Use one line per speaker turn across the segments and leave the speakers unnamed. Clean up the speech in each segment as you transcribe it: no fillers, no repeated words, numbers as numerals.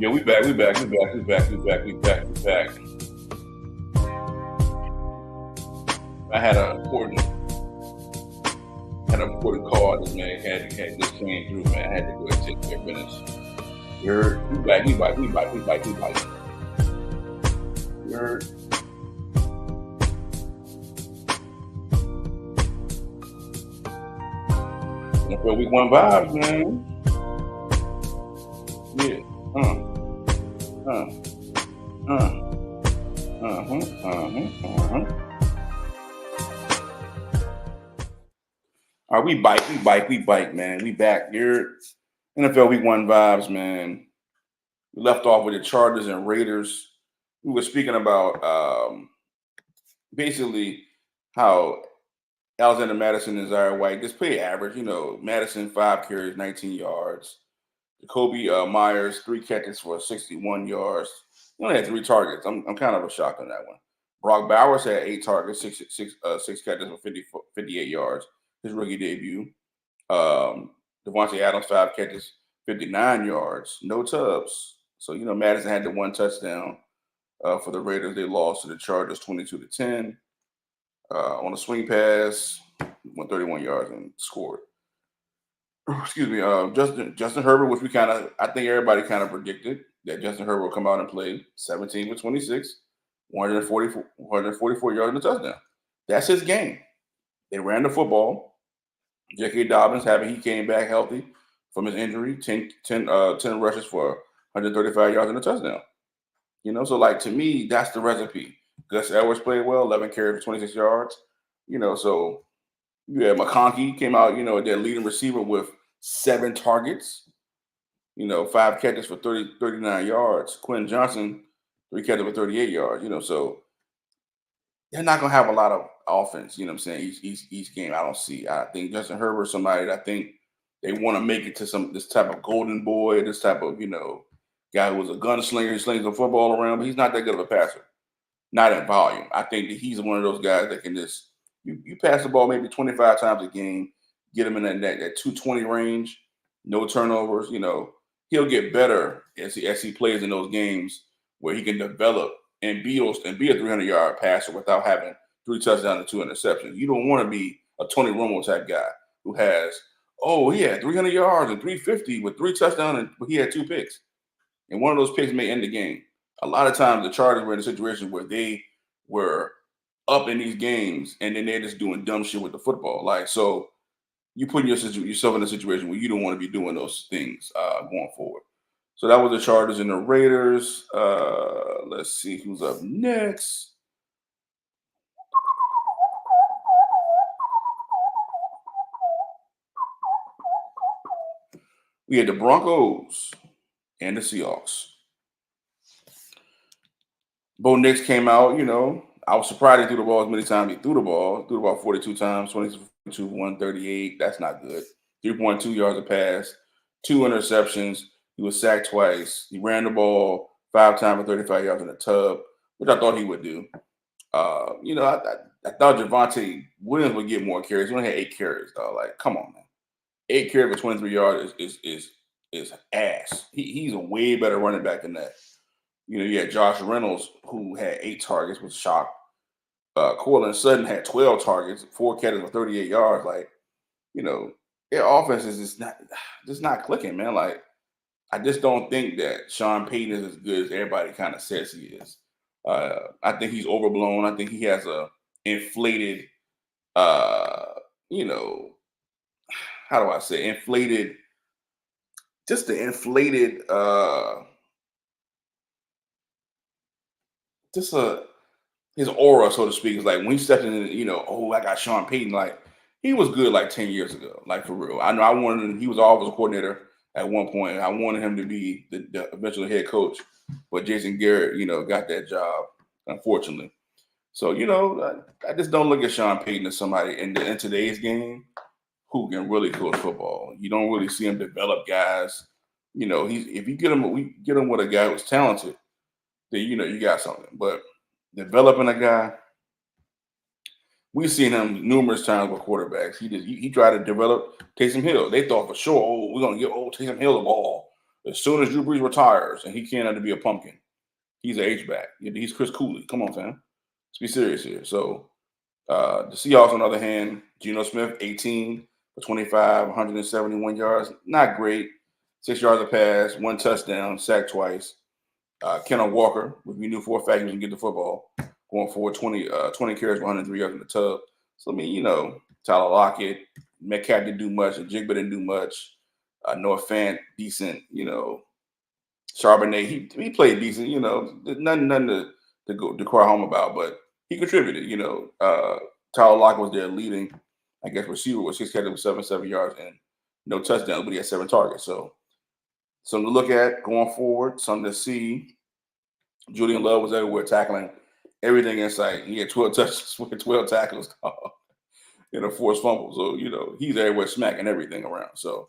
Yeah, we back, we back, we back, we back, we back, we back, we back. I had an important call this man had just came through, man. I had to go and take care of business. You heard? We back, we back, we back, we back, we back. You heard? NFL Week 1 vibes, man. Yeah. Uh, uh. All right, we bike, man. We back. You're NFL Week 1 vibes, man. We left off with the Chargers and Raiders. We were speaking about basically how Alexander Madison and Zaire White just play average. You know, Madison 5 carries, 19 yards. Jacoby Myers 3 catches for 61 yards. He only had 3 targets. I'm kind of a shock on that one. Brock Bowers had 8 targets, six catches for 58 yards. His rookie debut. Devontae Adams 5 catches, 59 yards. No tubs. So you know Madison had the 1 touchdown. For the Raiders, they lost to the Chargers 22-10. On a swing pass, went 31 yards and scored. Excuse me, Justin Herbert, which I think everybody kind of predicted that Justin Herbert will come out and play 17 for 26, 144 yards and a touchdown. That's his game. They ran the football. J.K. Dobbins, he came back healthy from his injury, 10 rushes for 135 yards and a touchdown. You know, so like to me, that's the recipe. Gus Edwards played well, 11 carries for 26 yards. You know, so yeah, McConkey came out, you know, their leading receiver with 7 targets, you know, 5 catches for 39 yards. Quentin Johnson, 3 catches for 38 yards, you know, so they're not going to have a lot of offense, you know what I'm saying, each game. I don't see. I think Justin Herbert, somebody that I think they want to make it to this type of golden boy, this type of, you know, guy who was a gunslinger, he slings the football around, but he's not that good of a passer. Not in volume. I think that he's one of those guys that can just you pass the ball maybe 25 times a game, get him in that 220 range, no turnovers. You know, he'll get better as he plays in those games where he can develop and be a 300-yard passer without having 3 touchdowns and 2 interceptions. You don't want to be a Tony Romo type guy who has, he had 300 yards and 350 with 3 touchdowns, but he had 2 picks. And one of those picks may end the game. A lot of times the Chargers were in a situation where they were up in these games and then they're just doing dumb shit with the football. Like, so you put yourself in a situation where you don't want to be doing those things going forward. So that was the Chargers and the Raiders. Let's see who's up next. We had the Broncos and the Seahawks. Bo Nix came out, you know. I was surprised he threw the ball as many times he threw the ball. Threw the ball 42 times, 22, 138. That's not good. 3.2 yards a pass, 2 interceptions. He was sacked twice. He ran the ball 5 times for 35 yards in a tub, which I thought he would do. You know, I thought Javonte Williams would get more carries. He only had 8 carries, though. Like, come on, man. 8 carries for 23 yards is ass. He's a way better running back than that. You know, you had Josh Reynolds, who had 8 targets, was shocked. Cortland Sutton had 12 targets, 4 catches for 38 yards. Like, you know, their offense is just not clicking, man. Like, I just don't think that Sean Payton is as good as everybody kind of says he is. I think he's overblown. I think he has a inflated, you know, how do I say, inflated, just the inflated, his aura, so to speak, is like when he stepped in, you know, I got Sean Payton. Like, he was good like 10 years ago, like for real. I know I wanted him, he was always a coordinator at one point. I wanted him to be the eventual head coach, but Jason Garrett, you know, got that job, unfortunately. So, you know, I just don't look at Sean Payton as somebody in today's game who can really coach football. You don't really see him develop guys. You know, if you get him with a guy who's talented, then you know you got something. But developing a guy, we've seen him numerous times with quarterbacks. He tried to develop Taysom Hill. They thought for sure, we're gonna give Taysom Hill the ball. As soon as Drew Brees retires and he can't be a pumpkin, he's an H-back. He's Chris Cooley. Come on, fam. Let's be serious here. So the Seahawks, on the other hand, Geno Smith, 18 for 25, 171 yards. Not great. 6 yards a pass, 1 touchdown, sacked twice. Kenneth Walker, which we knew for a fact he was going to get the football, going for 20 carries, 103 yards in the tub. So, I mean, Tyler Lockett, Metcalf didn't do much, and Jigba didn't do much. Noah Fant, decent, Charbonnet, he played decent, nothing to cry home about, but he contributed, Tyler Lockett was their leading, I guess, receiver with 6 catches with 77 yards and no touchdowns, but he had 7 targets. So something to look at going forward, something to see. Julian Love was everywhere tackling everything in sight. He had 12 touches, 12 tackles, and a forced fumble. So, he's everywhere smacking everything around. So,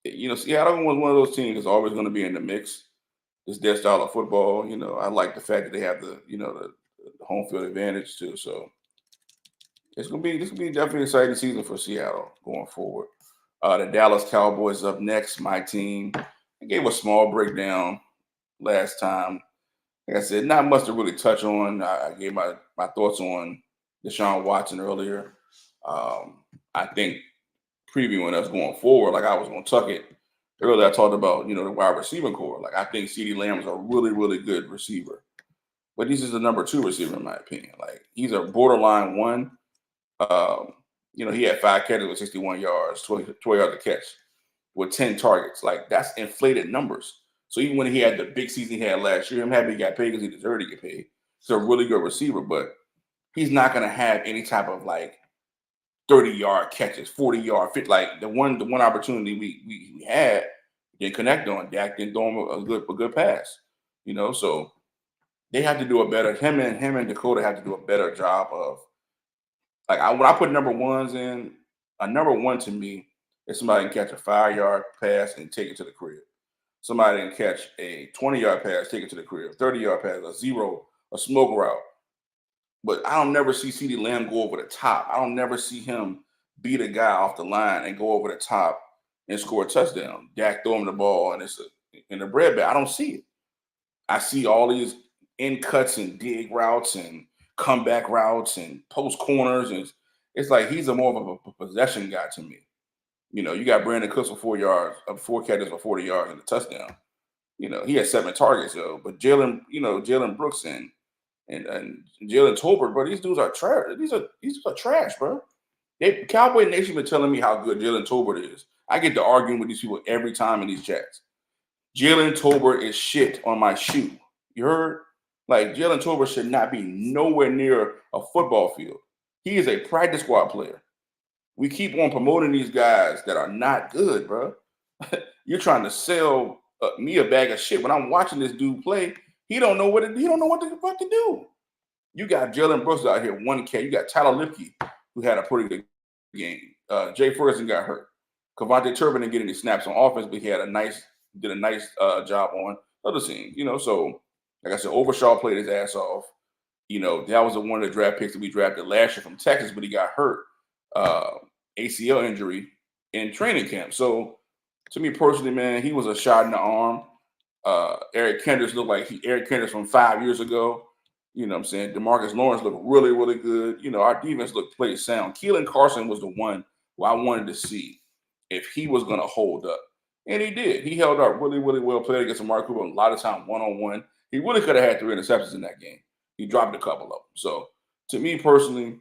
Seattle was one of those teams that's always going to be in the mix. It's their style of football. I like the fact that they have the home field advantage too. So this gonna be definitely an exciting season for Seattle going forward. The Dallas Cowboys up next. My team. I gave a small breakdown last time. Like I said, not much to really touch on. I gave my thoughts on Deshaun Watson earlier. I think previewing us going forward, like I was going to tuck it earlier. I talked about the wide receiving core. Like I think CeeDee Lamb is a really, really good receiver, but he's just the number 2 receiver in my opinion. Like he's a borderline 1. He had 5 catches with 61 yards, 20 yards a catch with 10 targets. Like that's inflated numbers. So even when he had the big season he had last year, I'm happy he got paid because he deserved to get paid. He's a really good receiver, but he's not going to have any type of like 30-yard catches, 40-yard fit. Like the one opportunity we had, didn't connect on. Dak didn't throw him a good pass. So they have to do a better. Him and Dakota have to do a better job of when I put number ones in. A number 1 to me is somebody can catch a 5-yard pass and take it to the crib. Somebody can catch a 20-yard pass, take it to the crib. 30-yard pass, a zero, a smoke route. But I don't never see CeeDee Lamb go over the top. I don't never see him beat a guy off the line and go over the top and score a touchdown. Dak throw him the ball and it's in the bread bag. I don't see it. I see all these in cuts and dig routes and comeback routes and post corners. And it's like he's more of a possession guy to me. You got Brandon Cooks for 4 yards, 4 catches for 40 yards and a touchdown. He had 7 targets though. But Jalen Brooks and Jalen Tolbert, bro, these dudes are trash. These are trash, bro. Cowboy Nation been telling me how good Jalen Tolbert is. I get to arguing with these people every time in these chats. Jalen Tolbert is shit on my shoe. You heard? Like Jalen Tolbert should not be nowhere near a football field. He is a practice squad player. We keep on promoting these guys that are not good, bro. You're trying to sell me a bag of shit. When I'm watching this dude play, he don't know what the fuck to do. You got Jalen Brooks out here, 1K. You got Tyler Lipke, who had a pretty good game. Jay Ferguson got hurt. Cavante Turpin didn't get any snaps on offense, but he did a nice job on other teams. So like I said, Overshaw played his ass off. That was one of the draft picks that we drafted last year from Texas, but he got hurt. ACL injury in training camp. So to me personally, man, he was a shot in the arm. Eric Kendricks looked like Eric Kendricks from 5 years ago. You know what I'm saying? DeMarcus Lawrence looked really, really good. Our defense played sound. Keelan Carson was the one who I wanted to see if he was going to hold up. And he did. He held up really, really well, played against Amari Cooper a lot of time one-on-one. He really could have had 3 interceptions in that game. He dropped a couple of them. So to me personally,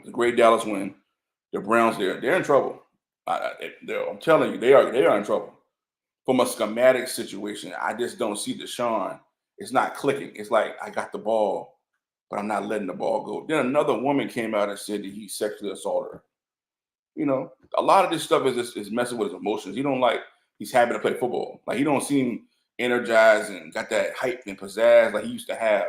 the great Dallas win. The Browns, they're in trouble. I'm telling you, they are in trouble. From a schematic situation, I just don't see Deshaun. It's not clicking. It's like I got the ball, but I'm not letting the ball go. Then another woman came out and said that he sexually assaulted her. A lot of this stuff is messing with his emotions. He's happy to play football. Like he don't seem energized and got that hype and pizzazz like he used to have.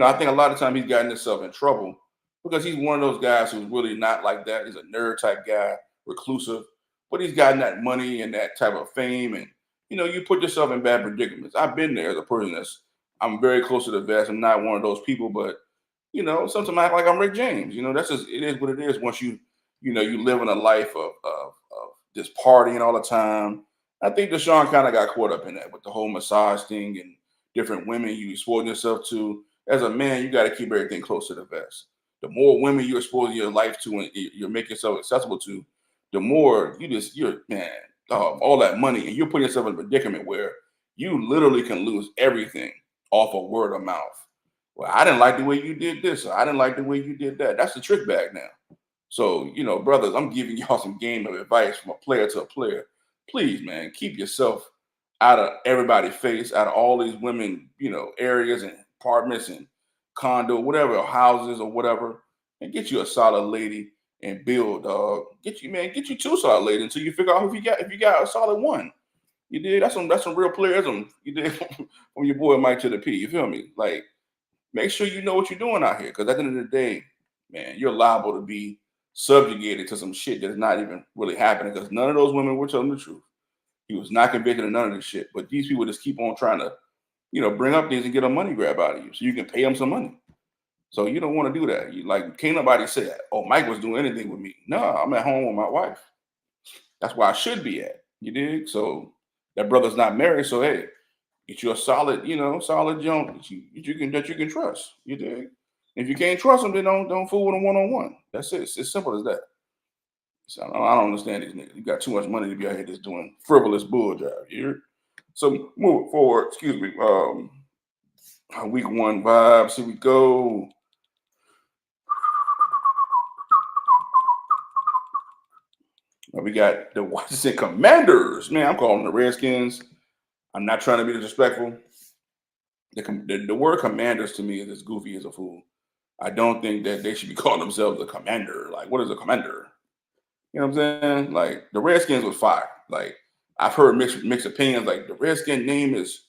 I think a lot of time he's gotten himself in trouble because he's one of those guys who's really not like that. He's a nerd type guy, reclusive, but he's gotten that money and that type of fame. And, you put yourself in bad predicaments. I've been there as a person I'm very close to the vest. I'm not one of those people, but, sometimes I act like I'm Rick James. It is what it is once you live in a life of just partying all the time I think Deshaun kind of got caught up in that with the whole massage thing and different women you expose yourself to. As a man, you got to keep everything close to the vest. The more women you expose your life to and you make yourself accessible to, the more you're man, all that money, and you're putting yourself in a predicament where you literally can lose everything off of word of mouth. Well, I didn't like the way you did this. Or I didn't like the way you did that. That's the trick bag now. So, brothers, I'm giving y'all some game of advice from a player to a player. Please, man, keep yourself out of everybody's face, out of all these women, areas and apartments and condo, whatever, or houses or whatever, and get you a solid lady and build. Get you two solid ladies until you figure out if you got a solid one. You did. That's some real playerism. You did from your boy Mike to the P. You feel me? Like, make sure you know what you're doing out here, because at the end of the day, man, you're liable to be subjugated to some shit that's not even really happening, because none of those women were telling the truth. He was not convicted of none of this shit. But these people just keep on trying to, bring up things and get a money grab out of you so you can pay them some money. So you don't want to do that. Can't nobody say that, oh, Mike was doing anything with me. No, I'm at home with my wife. That's where I should be at. You dig? So that brother's not married. So hey, get you a solid, solid jump that you can trust. You dig? If you can't trust them, then don't fool with them one-on-one. That's it. It's as simple as that. So I don't understand these niggas. You got too much money to be out here just doing frivolous bull job. You hear? So moving forward, excuse me. Week 1 vibes. Here we go. We got the Washington Commanders. Man, I'm calling them the Redskins. I'm not trying to be disrespectful. The word commanders to me is as goofy as a fool. I don't think that they should be calling themselves a commander. Like, what is a commander? You know what I'm saying? Like, the Redskins was fire. Like, I've heard mixed opinions. Like, the Redskin name is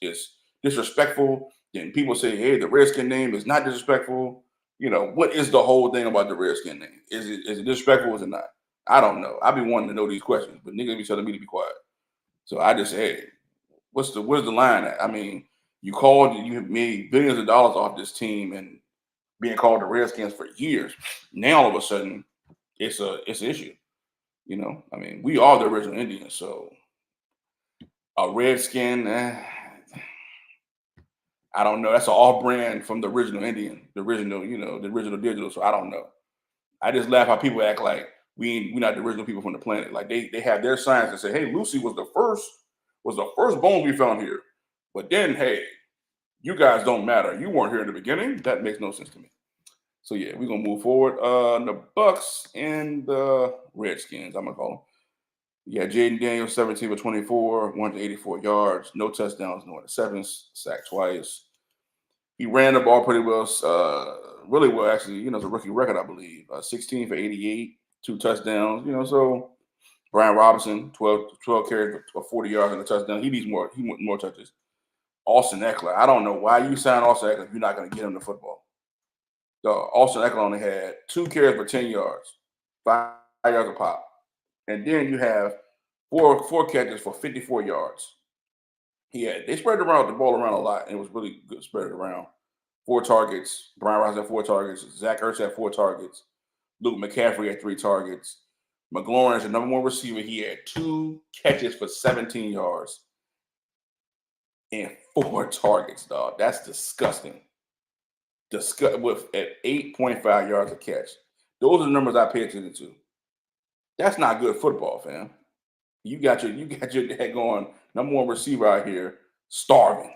disrespectful. Then people say, hey, the Redskin name is not disrespectful. What is the whole thing about the Redskin name? Is it disrespectful or is it not? I don't know. I be wanting to know these questions, but niggas be telling me to be quiet. So I just say, hey, where's the line at? I mean, you have made billions of dollars off this team and being called the Redskins for years. Now all of a sudden, it's an issue. I mean, we are the original Indians, so a Redskin, I don't know. That's an off brand from the original Indian, the original digital. So I don't know. I just laugh how people act like we're not the original people from the planet. Like they have their signs that say, "Hey, Lucy was the first bone we found here." But then, hey, you guys don't matter. You weren't here in the beginning. That makes no sense to me. So yeah, we're gonna move forward. The Bucks and the Redskins, I'm gonna call them. Yeah, Jaden Daniels, 17 for 24, 184 yards, no touchdowns, no interceptions, sacked twice. He ran the ball pretty well, really well, actually. It's a rookie record, I believe. 16 for 88, 2 touchdowns. So Brian Robinson, 12 carries for 40 yards and a touchdown. He needs more touches. Austin Eckler, I don't know why you signed Austin Eckler if you're not going to get him the football. Austin Eckler only had 2 carries for 10 yards, 5 yards a pop. And then you have four catches for 54 yards. They spread the ball around a lot, and it was really good spread it around. 4 targets. Brian Robinson had 4 targets. Zach Ertz had 4 targets. Luke McCaffrey had 3 targets. McLaurin is the number 1 receiver. He had 2 catches for 17 yards and 4 targets, dog. That's disgusting. At 8.5 yards a catch. Those are the numbers I pay attention to. That's not good football, fam. You got your dad going, number 1 receiver out here starving.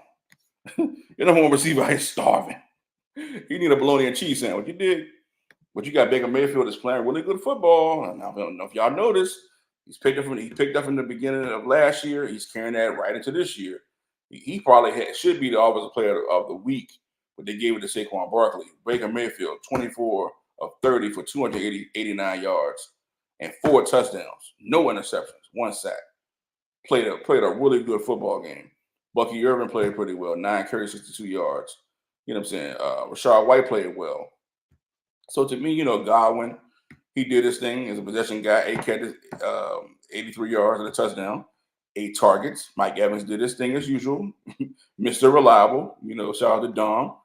Your number 1 receiver out here starving. You need a bologna and cheese sandwich. You did. But you got Baker Mayfield that's playing really good football. And I don't know if y'all noticed, he picked up in the beginning of last year. He's carrying that right into this year. He probably should be the offensive player of the week, but they gave it to Saquon Barkley. Baker Mayfield, 24 of 30 for 289 yards and 4 touchdowns, no interceptions, 1 sack. Played a really good football game. Bucky Irvin played pretty well, 9 carries, 62 yards. You know what I'm saying? Rashad White played well. So to me, Godwin, he did his thing as a possession guy. 8 catches, 83 yards and a touchdown, 8 targets. Mike Evans did his thing as usual. Mr. Reliable, shout out to Dom.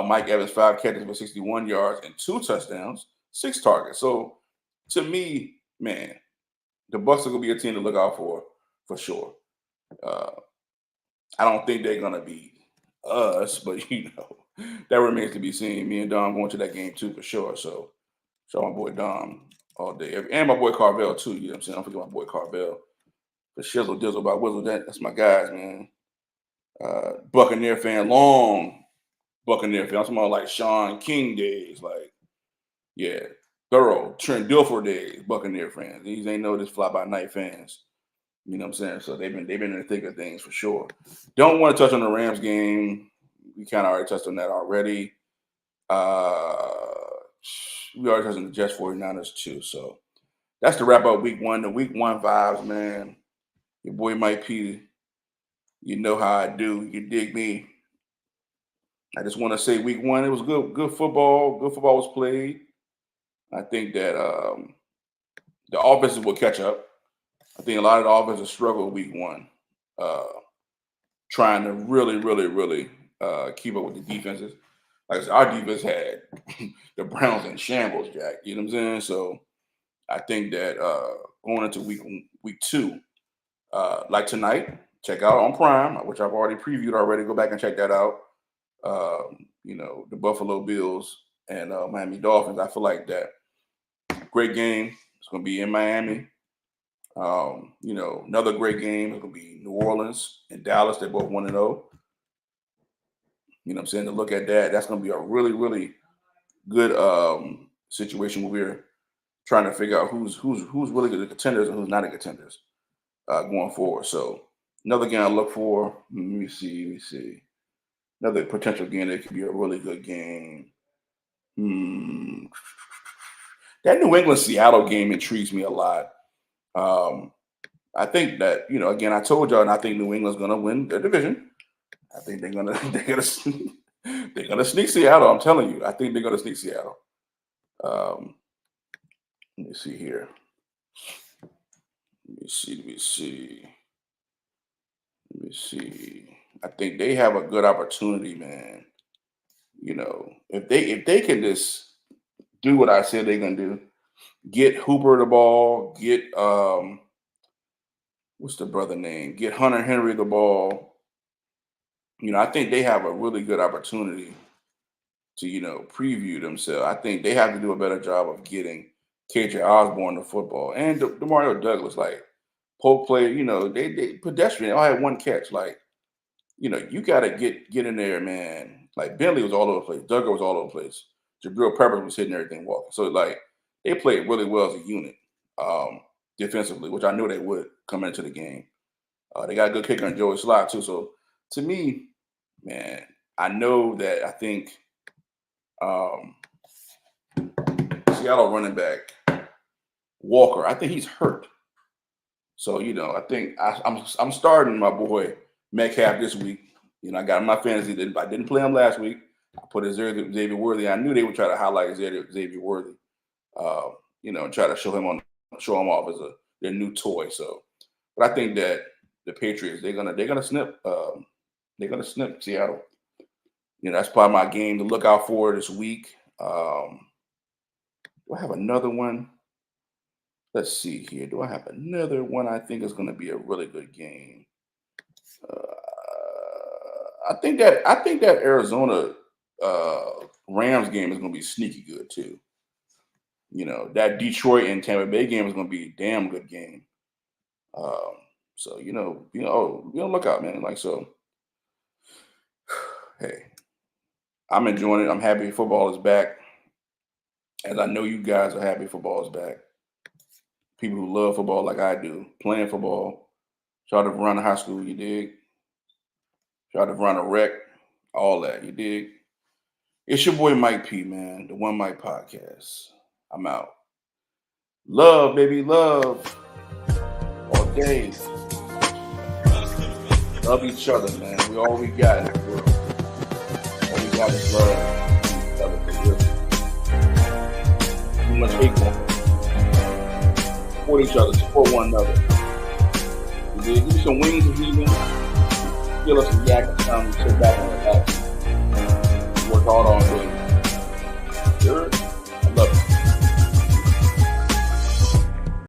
Mike Evans, 5 catches for 61 yards and 2 touchdowns, 6 targets. So to me, man, the Bucs are gonna be a team to look out for sure. I don't think they're gonna beat us, but that remains to be seen. Me and Dom going to that game too for sure. So show my boy Dom all day, and my boy Carvel too. You know what I'm saying? Don't forget my boy Carvel. The shizzle dizzle by Wizzle. That's my guys, man. Buccaneer fan, long Buccaneer fan. I'm talking about like Sean King days, like yeah, thorough Trent Dilfer days. Buccaneer fans. These ain't no just fly by night fans. You know what I'm saying? So they've been in the thick of things for sure. Don't want to touch on the Rams game. We kind of already touched on that already. We already touched on the Jets 49ers too. So that's the wrap up week one. The week one vibes, man. Your boy Mike P. You know how I do. You dig me. I just want to say week one, it was good football. Good football was played. I think that the offenses will catch up. I think a lot of the offenses struggled week one, trying to really keep up with the defenses. Like I said, our defense had the Browns in shambles, Jack. You know what I'm saying? So I think that going into week two, like tonight, check out on Prime, which I've already previewed already. Go back and check that out. The Buffalo Bills and Miami Dolphins. I feel like that great game. It's going to be in Miami. Another great game. It's going to be New Orleans and Dallas. They're both 1-0. You know what I'm saying? To look at that, that's going to be a really good situation where we're trying to figure out who's really good at contenders and who's not at contenders going forward. So another game I look for. Let me see. Another potential game that could be a really good game. That New England-Seattle game intrigues me a lot. I think that, again, I told y'all, and I think New England's going to win the division. I think they're gonna sneak Seattle. I'm telling you, I think they're gonna sneak Seattle. Let me see here. Let me see. I think they have a good opportunity, man. If they can just do what I said they're gonna do, get Hooper the ball, get what's the brother name? Get Hunter Henry the ball. I think they have a really good opportunity to, preview themselves. I think they have to do a better job of getting KJ Osborne the football and DeMario Douglas. Like Pope played, they pedestrian. They all had one catch. Like, you got to get in there, man. Like Bentley was all over the place. Duggar was all over the place. Jabril Peppers was hitting everything walking. So like they played really well as a unit defensively, which I knew they would come into the game. They got a good kicker in Joey Slott too. So to me, man, I think Seattle running back Walker, I think he's hurt. So, I think I'm starting my boy Metcalf this week. I got him in my fantasy. I didn't play him last week. I put Xavier Worthy. I knew they would try to highlight Xavier Worthy, and try to show him off as their new toy. So, but I think that the Patriots, they're gonna snip Seattle. That's probably my game to look out for this week. Do I have another one? Let's see here. Do I have another one I think is going to be a really good game? I think that Arizona Rams game is going to be sneaky good too. That Detroit and Tampa Bay game is going to be a damn good game. So look out, man. Like so. Hey, I'm enjoying it. I'm happy football is back. As I know you guys are happy football is back. People who love football like I do, playing football, try to run a high school, you dig? Try to run a rec, all that, you dig? It's your boy Mike P, man, the One Mike Podcast. I'm out. Love, baby, love. All day. Love each other, man. We all we got in the world. All we got is love. Too much hate going. Support each other, support one another. Give me some wings this evening. Give us some yak and time to sit back and relax. Work hard all day. Sure.